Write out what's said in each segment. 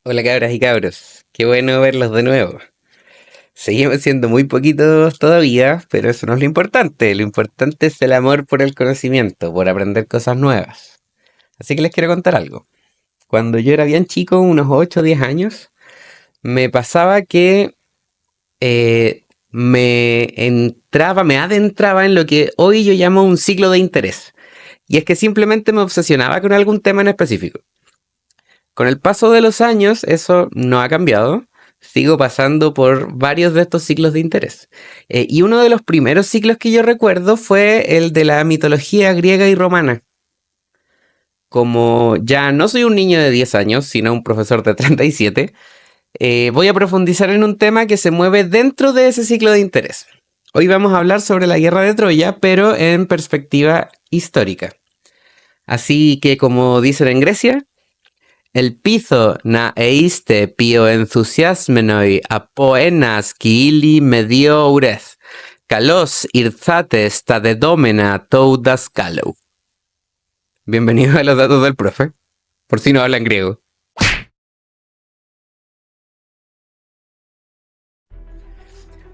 Hola cabras y cabros, qué bueno verlos de nuevo. Seguimos siendo muy poquitos todavía, pero eso no es lo importante es el amor por el conocimiento, por aprender cosas nuevas. Así que les quiero contar algo. Cuando yo era bien chico, unos 8 o 10 años, me pasaba que me adentraba en lo que hoy yo llamo un ciclo de interés. Y es que simplemente me obsesionaba con algún tema en específico. Con el paso de los años, eso no ha cambiado. Sigo pasando por varios de estos ciclos de interés. Y uno de los primeros ciclos que yo recuerdo fue el de la mitología griega y romana. Como ya no soy un niño de 10 años, sino un profesor de 37, voy a profundizar en un tema que se mueve dentro de ese ciclo de interés. Hoy vamos a hablar sobre la guerra de Troya, pero en perspectiva histórica. Así que, como dicen en Grecia, el piso na eiste pio entusiasmenoi apoenas kiili medioures, kalos irzates ta de domena tou daskalo. Bienvenidos a los datos del profe, por si no hablan griego.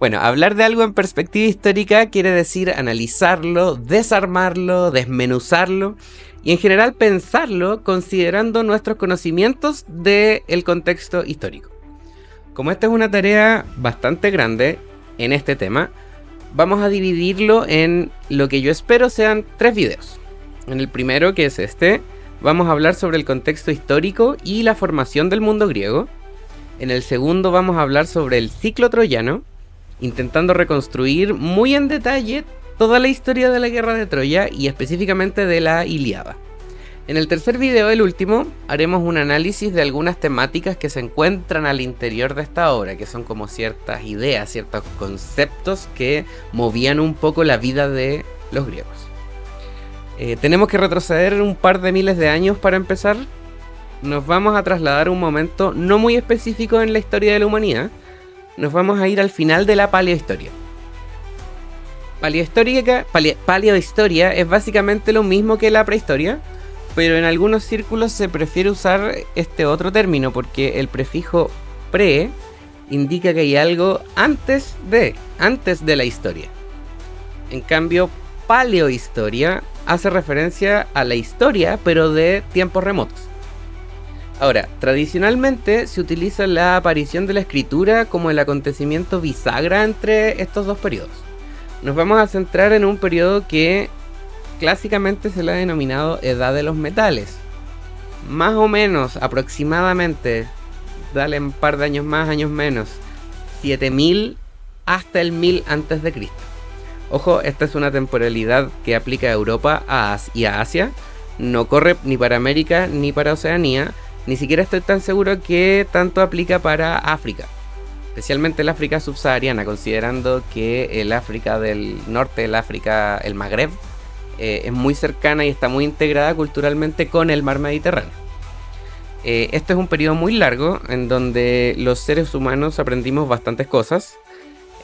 Bueno, hablar de algo en perspectiva histórica quiere decir analizarlo, desarmarlo, desmenuzarlo y en general pensarlo considerando nuestros conocimientos del contexto histórico. Como esta es una tarea bastante grande en este tema, vamos a dividirlo en lo que yo espero sean 3 videos. En el primero, que es este, vamos a hablar sobre el contexto histórico y la formación del mundo griego. En el segundo vamos a hablar sobre el ciclo troyano, intentando reconstruir muy en detalle toda la historia de la guerra de Troya y específicamente de la Ilíada. En el tercer video, el último, haremos un análisis de algunas temáticas que se encuentran al interior de esta obra, que son como ciertas ideas, ciertos conceptos que movían un poco la vida de los griegos. Tenemos que retroceder un par de miles de años para empezar. Nos vamos a trasladar a un momento no muy específico en la historia de la humanidad. Nos vamos a ir al final de la paleohistoria. Paleohistoria es básicamente lo mismo que la prehistoria, pero en algunos círculos se prefiere usar este otro término porque el prefijo pre indica que hay algo antes de la historia. En cambio, paleohistoria hace referencia a la historia, pero de tiempos remotos. Ahora, tradicionalmente se utiliza la aparición de la escritura como el acontecimiento bisagra entre estos dos periodos. Nos vamos a centrar en un periodo que clásicamente se le ha denominado Edad de los Metales. Más o menos, aproximadamente, dale un par de años más, años menos, 7000 hasta el 1000 a.C. Ojo, esta es una temporalidad que aplica a Europa y a Asia. No corre ni para América ni para Oceanía. Ni siquiera estoy tan seguro que tanto aplica para África, especialmente el África subsahariana, considerando que el África del norte, el Magreb, es muy cercana y está muy integrada culturalmente con el mar Mediterráneo. Este es un periodo muy largo en donde los seres humanos aprendimos bastantes cosas.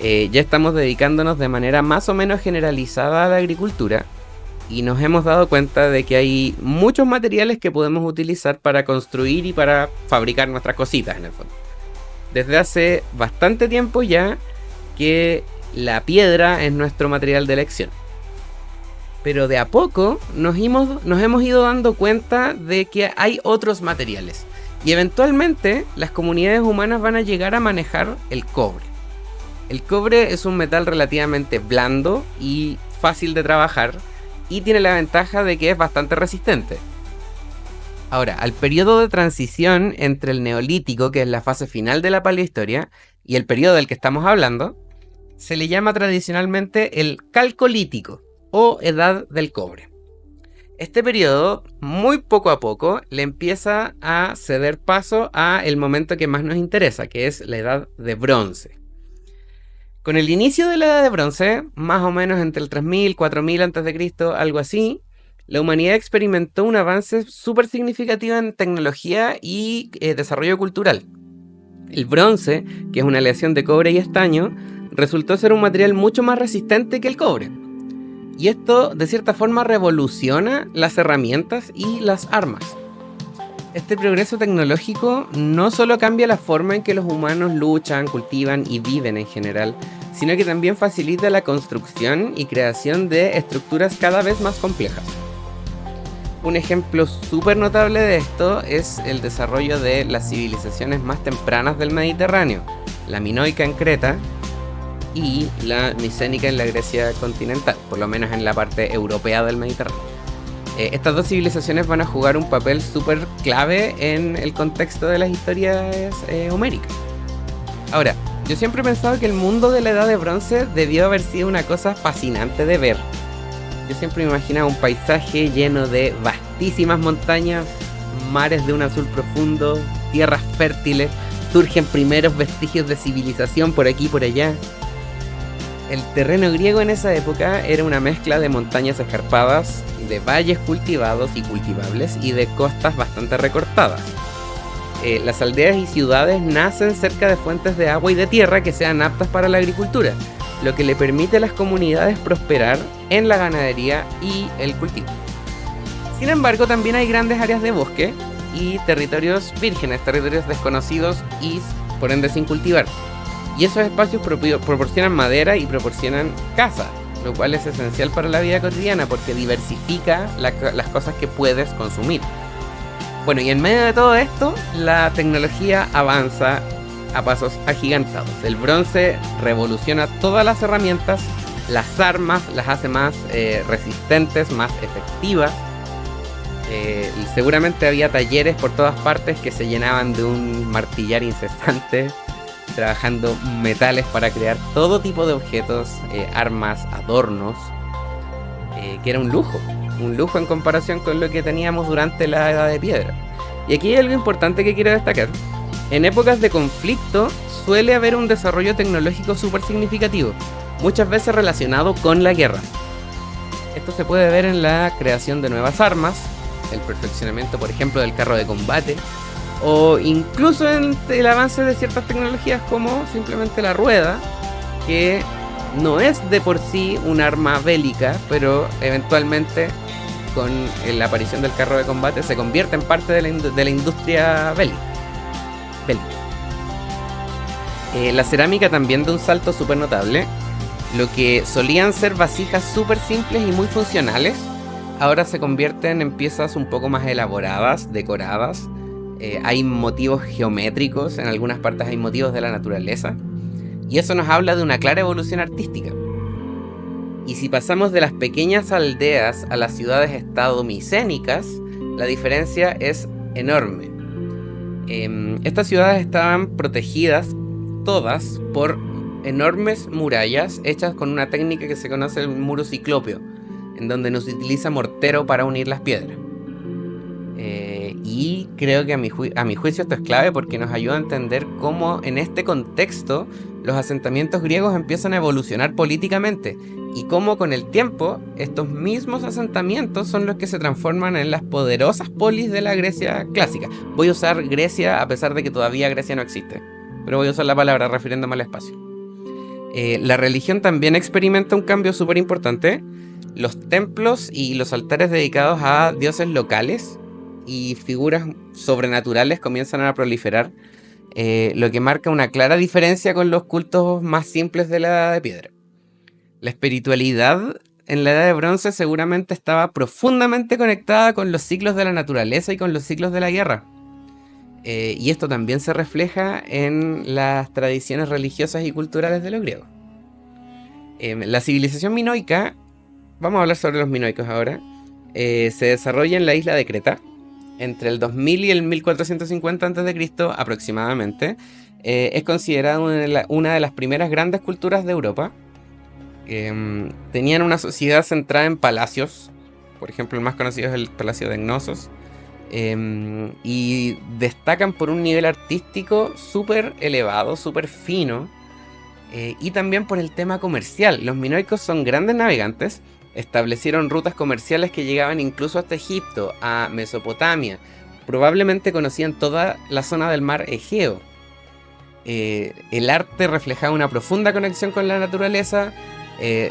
Ya estamos dedicándonos de manera más o menos generalizada a la agricultura. Y nos hemos dado cuenta de que hay muchos materiales que podemos utilizar para construir y para fabricar nuestras cositas en el fondo. Desde hace bastante tiempo ya que la piedra es nuestro material de elección. Pero de a poco nos hemos ido dando cuenta de que hay otros materiales. Y eventualmente las comunidades humanas van a llegar a manejar el cobre. El cobre es un metal relativamente blando y fácil de trabajar. Y tiene la ventaja de que es bastante resistente. Ahora, al periodo de transición entre el Neolítico, que es la fase final de la paleohistoria, y el periodo del que estamos hablando, se le llama tradicionalmente el Calcolítico, o Edad del Cobre. Este periodo, muy poco a poco, le empieza a ceder paso a el momento que más nos interesa, que es la Edad de Bronce. Con el inicio de la Edad de Bronce, más o menos entre el 3000 y 4000 a.C., algo así, la humanidad experimentó un avance súper significativo en tecnología y desarrollo cultural. El bronce, que es una aleación de cobre y estaño, resultó ser un material mucho más resistente que el cobre. Y esto, de cierta forma, revoluciona las herramientas y las armas. Este progreso tecnológico no solo cambia la forma en que los humanos luchan, cultivan y viven en general, sino que también facilita la construcción y creación de estructuras cada vez más complejas. Un ejemplo súper notable de esto es el desarrollo de las civilizaciones más tempranas del Mediterráneo, la minoica en Creta y la micénica en la Grecia continental, por lo menos en la parte europea del Mediterráneo. Estas dos civilizaciones van a jugar un papel súper clave en el contexto de las historias homéricas. Ahora, yo siempre he pensado que el mundo de la Edad de Bronce debió haber sido una cosa fascinante de ver. Yo siempre me imaginaba un paisaje lleno de vastísimas montañas, mares de un azul profundo, tierras fértiles, surgen primeros vestigios de civilización por aquí y por allá. El terreno griego en esa época era una mezcla de montañas escarpadas, de valles cultivados y cultivables y de costas bastante recortadas. Las aldeas y ciudades nacen cerca de fuentes de agua y de tierra que sean aptas para la agricultura, lo que le permite a las comunidades prosperar en la ganadería y el cultivo. Sin embargo, también hay grandes áreas de bosque y territorios vírgenes, territorios desconocidos y por ende sin cultivar. Y esos espacios proporcionan madera y proporcionan caza, lo cual es esencial para la vida cotidiana porque diversifica las cosas que puedes consumir. Bueno, y en medio de todo esto, la tecnología avanza a pasos agigantados. El bronce revoluciona todas las herramientas, las armas las hace más resistentes, más efectivas. Y seguramente había talleres por todas partes que se llenaban de un martillar incesante, trabajando metales para crear todo tipo de objetos, armas, adornos, que era un lujo en comparación con lo que teníamos durante la Edad de Piedra. Y aquí hay algo importante que quiero destacar. En épocas de conflicto suele haber un desarrollo tecnológico súper significativo, muchas veces relacionado con la guerra. Esto se puede ver en la creación de nuevas armas, el perfeccionamiento, por ejemplo, del carro de combate, o incluso en el avance de ciertas tecnologías como simplemente la rueda, que no es de por sí un arma bélica, pero eventualmente con la aparición del carro de combate se convierte en parte de la industria bélica. La cerámica también da un salto súper notable. Lo que solían ser vasijas súper simples y muy funcionales, ahora se convierten en piezas un poco más elaboradas, decoradas. Hay motivos geométricos, en algunas partes hay motivos de la naturaleza. Y eso nos habla de una clara evolución artística. Y si pasamos de las pequeñas aldeas a las ciudades-estado micénicas, la diferencia es enorme. Estas ciudades estaban protegidas todas por enormes murallas hechas con una técnica que se conoce el muro ciclópeo, en donde no se utiliza mortero para unir las piedras. Y creo que a mi juicio esto es clave porque nos ayuda a entender cómo en este contexto los asentamientos griegos empiezan a evolucionar políticamente y cómo con el tiempo estos mismos asentamientos son los que se transforman en las poderosas polis de la Grecia clásica. Voy a usar Grecia a pesar de que todavía Grecia no existe, pero voy a usar la palabra refiriéndome al espacio. La religión también experimenta un cambio súper importante. Los templos y los altares dedicados a dioses locales y figuras sobrenaturales comienzan a proliferar, lo que marca una clara diferencia con los cultos más simples de la Edad de Piedra. La espiritualidad en la Edad de Bronce seguramente estaba profundamente conectada con los ciclos de la naturaleza y con los ciclos de la guerra. Y esto también se refleja en las tradiciones religiosas y culturales de los griegos. La civilización minoica, vamos a hablar sobre los minoicos ahora, se desarrolla en la isla de Creta, entre el 2000 y el 1450 a.C. aproximadamente. Es considerada una de las primeras grandes culturas de Europa. Tenían una sociedad centrada en palacios, por ejemplo el más conocido es el Palacio de Cnosos, y destacan por un nivel artístico súper elevado, súper fino, y también por el tema comercial. Los minoicos son grandes navegantes. Establecieron rutas comerciales que llegaban incluso hasta Egipto, a Mesopotamia. Probablemente conocían toda la zona del mar Egeo. El arte reflejaba una profunda conexión con la naturaleza.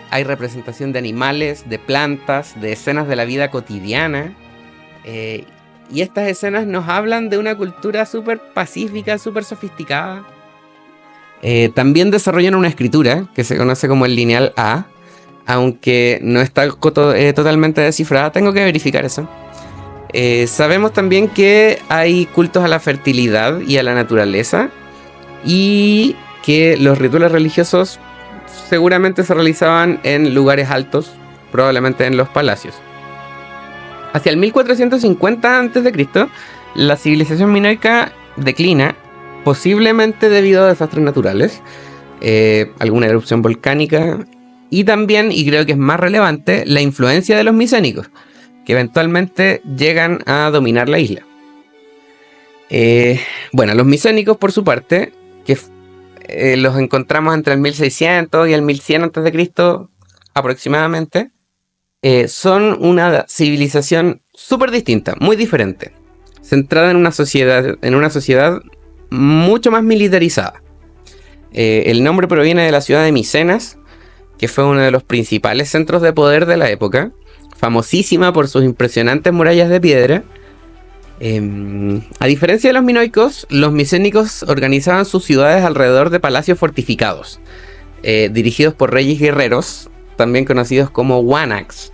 Hay representación de animales, de plantas, de escenas de la vida cotidiana. Y estas escenas nos hablan de una cultura súper pacífica, súper sofisticada. También desarrollan una escritura que se conoce como el lineal A, aunque no está totalmente descifrada, tengo que verificar eso. Sabemos también que hay cultos a la fertilidad y a la naturaleza, y que los rituales religiosos seguramente se realizaban en lugares altos, probablemente en los palacios. Hacia el 1450 a.C., la civilización minoica declina, posiblemente debido a desastres naturales, alguna erupción volcánica, y también, y creo que es más relevante, la influencia de los micénicos, que eventualmente llegan a dominar la isla. Bueno, los micénicos, por su parte, que los encontramos entre el 1600 y el 1100 a.C. aproximadamente, son una civilización súper distinta, muy diferente, centrada en una sociedad mucho más militarizada. El nombre proviene de la ciudad de Micenas, que fue uno de los principales centros de poder de la época, famosísima por sus impresionantes murallas de piedra. A diferencia de los minoicos, los micénicos organizaban sus ciudades alrededor de palacios fortificados, dirigidos por reyes guerreros, también conocidos como wanaks.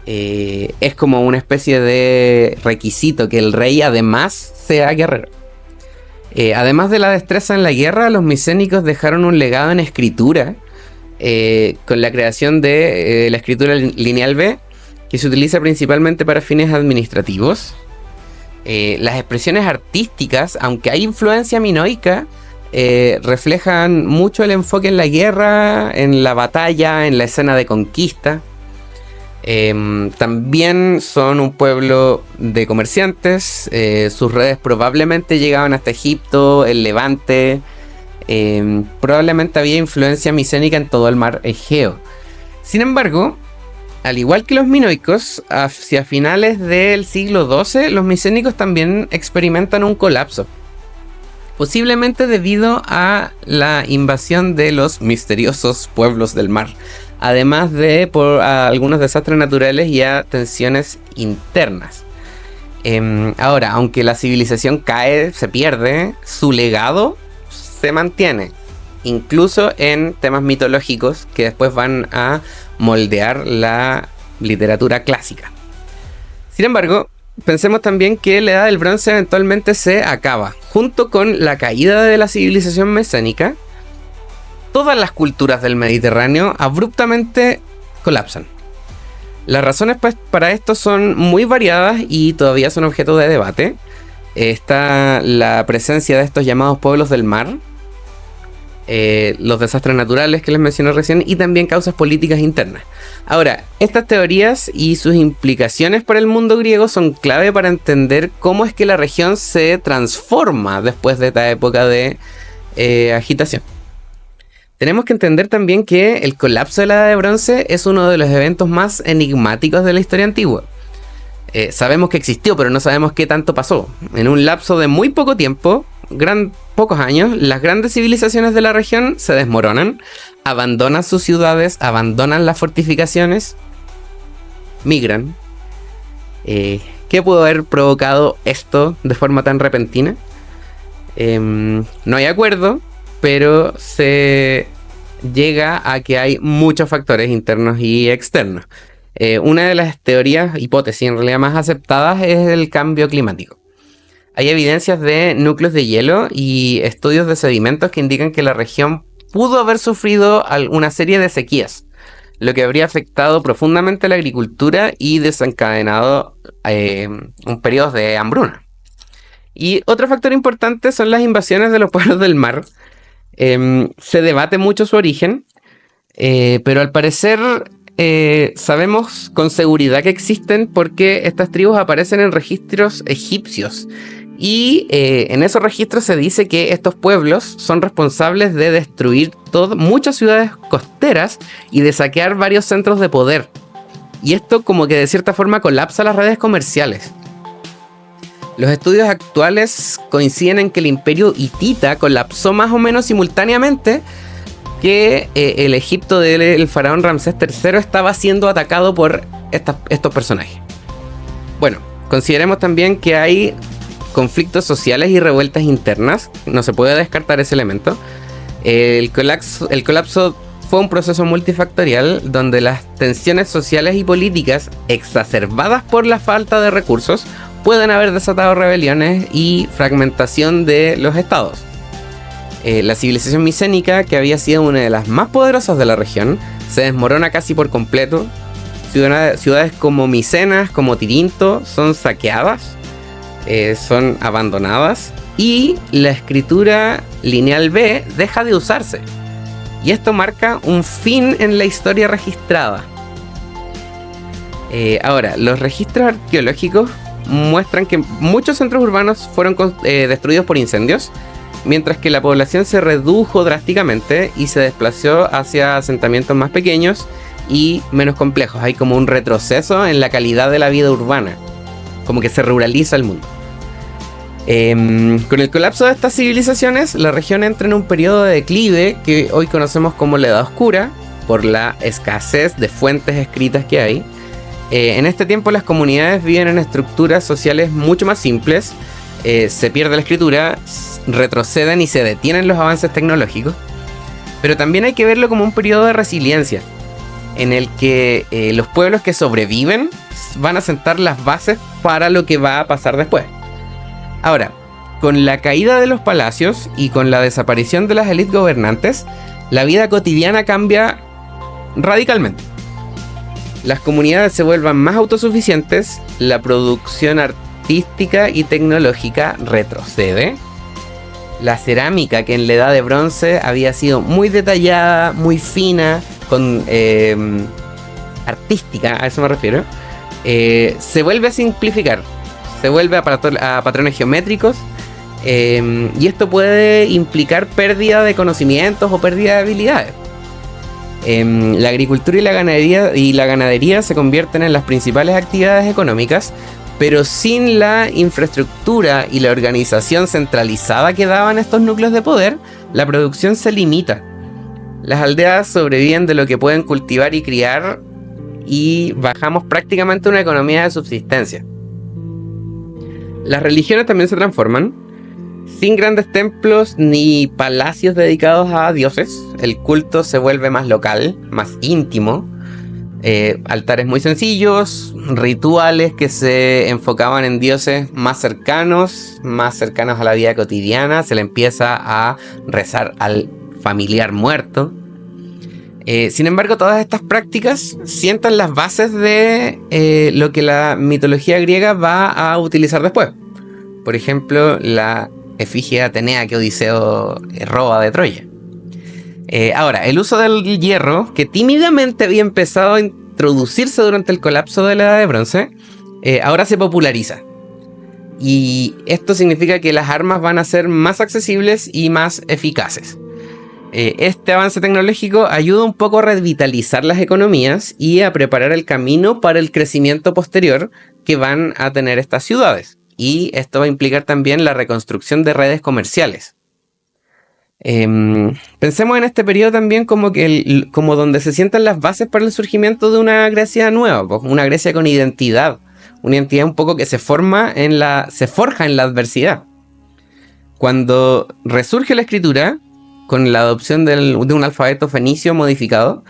Es como una especie de requisito que el rey además sea guerrero. Además de la destreza en la guerra, los micénicos dejaron un legado en escritura, con la creación de la escritura lineal B, que se utiliza principalmente para fines administrativos. Las expresiones artísticas, aunque hay influencia minoica, reflejan mucho el enfoque en la guerra, en la batalla, en la escena de conquista. También son un pueblo de comerciantes. Sus redes probablemente llegaban hasta Egipto, el Levante. Probablemente había influencia micénica en todo el mar Egeo. Sin embargo, al igual que los minoicos, hacia finales del siglo XII, los micénicos también experimentan un colapso, posiblemente debido a la invasión de los misteriosos pueblos del mar, además de por algunos desastres naturales y a tensiones internas. Ahora, aunque la civilización cae, se pierde, su legado se mantiene, incluso en temas mitológicos que después van a moldear la literatura clásica. Sin embargo, pensemos también que la Edad del Bronce eventualmente se acaba. Junto con la caída de la civilización mesénica, todas las culturas del Mediterráneo abruptamente colapsan. Las razones para esto son muy variadas y todavía son objeto de debate. Está la presencia de estos llamados pueblos del mar, los desastres naturales que les mencioné recién, y también causas políticas internas. Ahora, estas teorías y sus implicaciones para el mundo griego son clave para entender cómo es que la región se transforma después de esta época de agitación. Tenemos que entender también que el colapso de la Edad de Bronce es uno de los eventos más enigmáticos de la historia antigua. Sabemos que existió, pero no sabemos qué tanto pasó. En un lapso de muy poco tiempo, pocos años, las grandes civilizaciones de la región se desmoronan, abandonan sus ciudades, abandonan las fortificaciones, migran. ¿Qué pudo haber provocado esto de forma tan repentina? No hay acuerdo, pero se llega a que hay muchos factores internos y externos. Una de las teorías, hipótesis en realidad más aceptadas, es el cambio climático. Hay evidencias de núcleos de hielo y estudios de sedimentos que indican que la región pudo haber sufrido una serie de sequías, lo que habría afectado profundamente la agricultura y desencadenado un periodo de hambruna. Y otro factor importante son las invasiones de los pueblos del mar. Se debate mucho su origen, pero al parecer sabemos con seguridad que existen porque estas tribus aparecen en registros egipcios. Y en esos registros se dice que estos pueblos son responsables de destruir muchas ciudades costeras y de saquear varios centros de poder. Y esto como que de cierta forma colapsa las redes comerciales. Los estudios actuales coinciden en que el imperio hitita colapsó más o menos simultáneamente que el Egipto del faraón Ramsés III estaba siendo atacado por estos personajes. Bueno, consideremos también que hay conflictos sociales y revueltas internas, no se puede descartar ese elemento. El colapso fue un proceso multifactorial donde las tensiones sociales y políticas exacerbadas por la falta de recursos pueden haber desatado rebeliones y fragmentación de los estados. La civilización micénica, que había sido una de las más poderosas de la región, se desmorona casi por completo. Ciudades como Micenas, como Tirinto, son saqueadas, son abandonadas, y la escritura lineal B deja de usarse. Y esto marca un fin en la historia registrada. Ahora, los registros arqueológicos muestran que muchos centros urbanos fueron destruidos por incendios, mientras que la población se redujo drásticamente y se desplazó hacia asentamientos más pequeños y menos complejos. Hay como un retroceso en la calidad de la vida urbana, como que se ruraliza el mundo. Con el colapso de estas civilizaciones, la región entra en un periodo de declive que hoy conocemos como la Edad Oscura, por la escasez de fuentes escritas que hay. En este tiempo las comunidades viven en estructuras sociales mucho más simples, se pierde la escritura, retroceden y se detienen los avances tecnológicos, pero también hay que verlo como un periodo de resiliencia, en el que los pueblos que sobreviven van a sentar las bases para lo que va a pasar después. Ahora, con la caída de los palacios y con la desaparición de las élites gobernantes, la vida cotidiana cambia radicalmente. Las comunidades se vuelven más autosuficientes, la producción artística y tecnológica retrocede. La cerámica, que en la Edad de Bronce había sido muy detallada, muy fina, con artística, a eso me refiero, se vuelve a simplificar, se vuelve a patrones geométricos, y esto puede implicar pérdida de conocimientos o pérdida de habilidades. La agricultura y la ganadería se convierten en las principales actividades económicas, pero sin la infraestructura y la organización centralizada que daban estos núcleos de poder, la producción se limita. Las aldeas sobreviven de lo que pueden cultivar y criar, y bajamos prácticamente una economía de subsistencia. Las religiones también se transforman. Sin grandes templos ni palacios dedicados a dioses, el culto se vuelve más local, más íntimo. Altares muy sencillos, rituales que se enfocaban en dioses más cercanos a la vida cotidiana. Se le empieza a rezar al familiar muerto. Sin embargo, todas estas prácticas sientan las bases de lo que la mitología griega va a utilizar después. Por ejemplo, la efigie Atenea que Odiseo roba de Troya. Ahora, el uso del hierro, que tímidamente había empezado a introducirse durante el colapso de la Edad de Bronce, ahora se populariza. Y esto significa que las armas van a ser más accesibles y más eficaces. Este avance tecnológico ayuda un poco a revitalizar las economías y a preparar el camino para el crecimiento posterior que van a tener estas ciudades. Y esto va a implicar también la reconstrucción de redes comerciales. Pensemos en este periodo también como donde se sientan las bases para el surgimiento de una Grecia nueva, pues, una Grecia con identidad, una identidad un poco que se forja en la adversidad. Cuando resurge la escritura, con la adopción de un alfabeto fenicio modificado,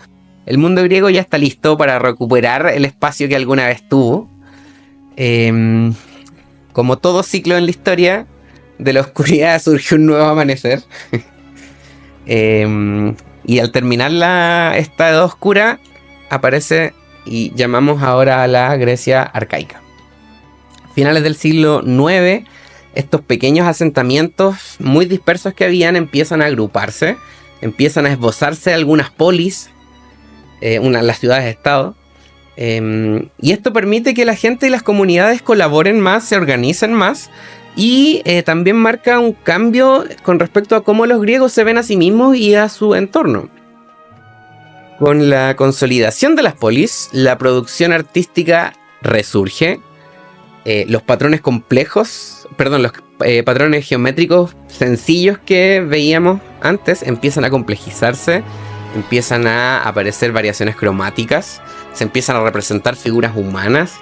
el mundo griego ya está listo para recuperar el espacio que alguna vez tuvo. Como todo ciclo en la historia, de la oscuridad surge un nuevo amanecer. Y al terminar esta edad oscura, aparece y llamamos ahora a la Grecia arcaica. Finales del siglo IX, estos pequeños asentamientos muy dispersos que habían empiezan a agruparse, empiezan a esbozarse algunas polis, las ciudades-estado. Y esto permite que la gente y las comunidades colaboren más, se organicen más, y también marca un cambio con respecto a cómo los griegos se ven a sí mismos y a su entorno. Con la consolidación de las polis, la producción artística resurge. los patrones complejos, perdón, los patrones geométricos sencillos que veíamos antes empiezan a complejizarse, empiezan a aparecer variaciones cromáticas, se empiezan a representar figuras humanas,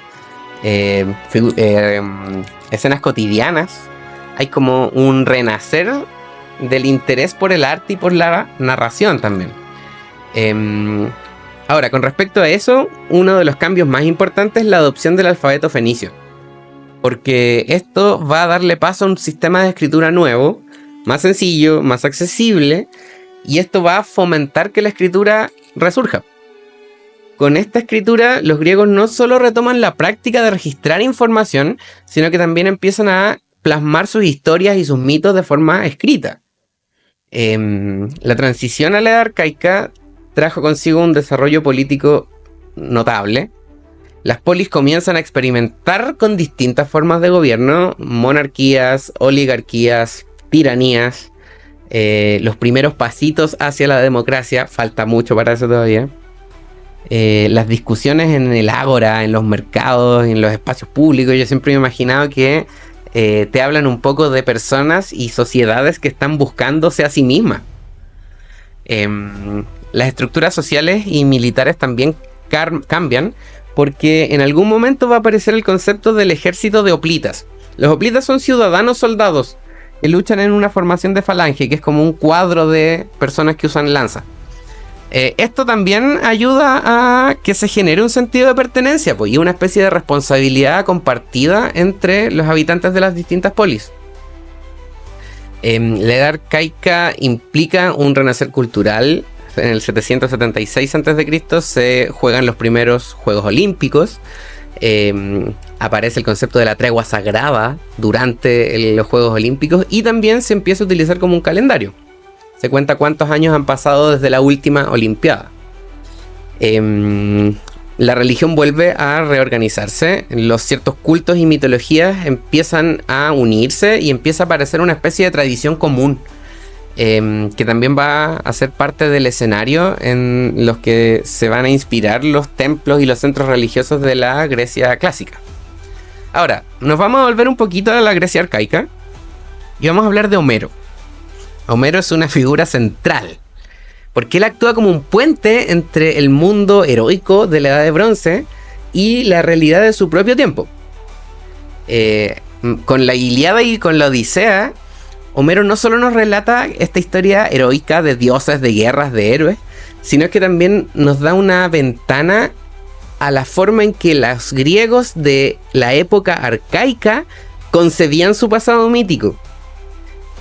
escenas cotidianas. Hay como un renacer del interés por el arte y por la narración también. Ahora, con respecto a eso, uno de los cambios más importantes es la adopción del alfabeto fenicio, porque esto va a darle paso a un sistema de escritura nuevo, más sencillo, más accesible, y esto va a fomentar que la escritura resurja. Con esta escritura, los griegos no solo retoman la práctica de registrar información, sino que también empiezan a plasmar sus historias y sus mitos de forma escrita. La transición a la edad arcaica trajo consigo un desarrollo político notable. Las polis comienzan a experimentar con distintas formas de gobierno, monarquías, oligarquías, tiranías, los primeros pasitos hacia la democracia, falta mucho para eso todavía. Las discusiones en el ágora, en los mercados, en los espacios públicos, yo siempre me he imaginado que te hablan un poco de personas y sociedades que están buscándose a sí mismas. Las estructuras sociales y militares también cambian, porque en algún momento va a aparecer el concepto del ejército de hoplitas. Los hoplitas son ciudadanos soldados que luchan en una formación de falange, que es como un cuadro de personas que usan lanza. Esto también ayuda a que se genere un sentido de pertenencia, pues, y una especie de responsabilidad compartida entre los habitantes de las distintas polis. La edad arcaica implica un renacer cultural. En el 776 a.C. se juegan los primeros Juegos Olímpicos. Aparece el concepto de la tregua sagrada durante los Juegos Olímpicos, y también se empieza a utilizar como un calendario. Se cuenta cuántos años han pasado desde la última Olimpiada. La religión vuelve a reorganizarse. Los ciertos cultos y mitologías empiezan a unirse y empieza a aparecer una especie de tradición común, que también va a ser parte del escenario en los que se van a inspirar los templos y los centros religiosos de la Grecia clásica. Ahora, nos vamos a volver un poquito a la Grecia arcaica y vamos a hablar de Homero. Homero es una figura central, porque él actúa como un puente entre el mundo heroico de la Edad de Bronce y la realidad de su propio tiempo. Con la Ilíada y con la Odisea, Homero no solo nos relata esta historia heroica de dioses, de guerras, de héroes, sino que también nos da una ventana a la forma en que los griegos de la época arcaica concebían su pasado mítico.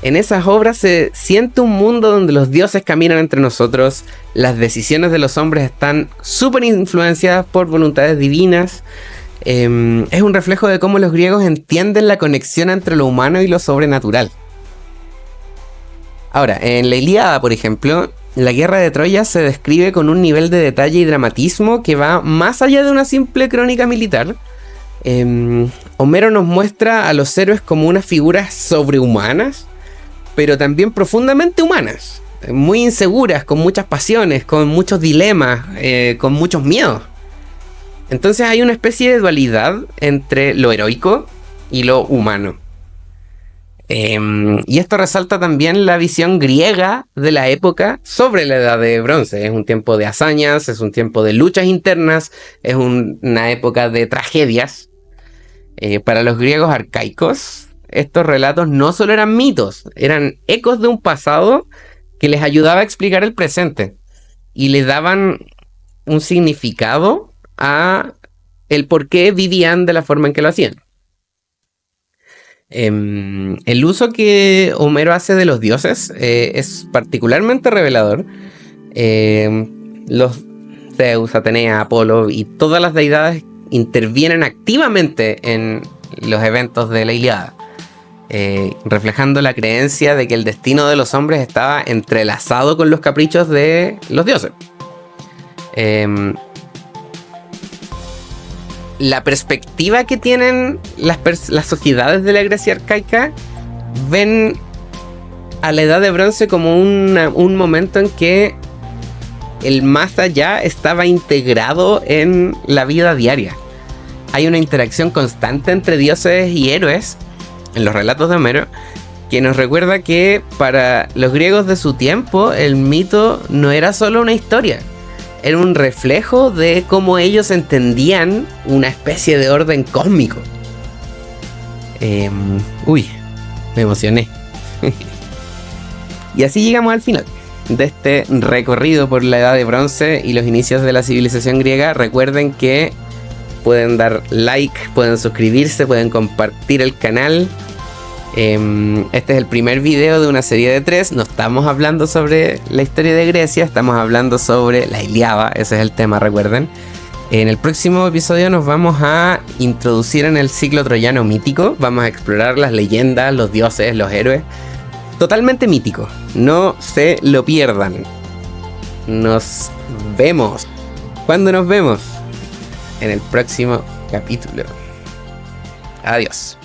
En esas obras se siente un mundo donde los dioses caminan entre nosotros, las decisiones de los hombres están súper influenciadas por voluntades divinas. Es un reflejo de cómo los griegos entienden la conexión entre lo humano y lo sobrenatural. Ahora, en la Ilíada, por ejemplo, la guerra de Troya se describe con un nivel de detalle y dramatismo que va más allá de una simple crónica militar. Homero nos muestra a los héroes como unas figuras sobrehumanas, pero también profundamente humanas, muy inseguras, con muchas pasiones, con muchos dilemas, con muchos miedos. Entonces hay una especie de dualidad entre lo heroico y lo humano. Y esto resalta también la visión griega de la época sobre la Edad de Bronce. Es un tiempo de hazañas, es un tiempo de luchas internas, es una época de tragedias. Para los griegos arcaicos, estos relatos no solo eran mitos, eran ecos de un pasado que les ayudaba a explicar el presente y les daban un significado a el por qué vivían de la forma en que lo hacían. El uso que Homero hace de los dioses es particularmente revelador. Los Zeus, Atenea, Apolo y todas las deidades intervienen activamente en los eventos de la Ilíada, reflejando la creencia de que el destino de los hombres estaba entrelazado con los caprichos de los dioses. La perspectiva que tienen las sociedades de la Grecia arcaica ven a la Edad de Bronce como un momento en que el más allá estaba integrado en la vida diaria. hay una interacción constante entre dioses y héroes en los relatos de Homero, que nos recuerda que para los griegos de su tiempo el mito no era solo una historia, era un reflejo de cómo ellos entendían una especie de orden cósmico. Uy, me emocioné. Y así llegamos al final de este recorrido por la Edad de Bronce y los inicios de la civilización griega. Recuerden que pueden dar like, pueden suscribirse, pueden compartir el canal. Este es el primer video de una serie de 3. No estamos hablando sobre la historia de Grecia, estamos hablando sobre la Ilíada. Ese es el tema, recuerden. En el próximo episodio nos vamos a introducir en el ciclo troyano mítico. Vamos a explorar las leyendas, los dioses, los héroes. Totalmente mítico. No se lo pierdan. Nos vemos. ¿Cuándo nos vemos? En el próximo capítulo. Adiós.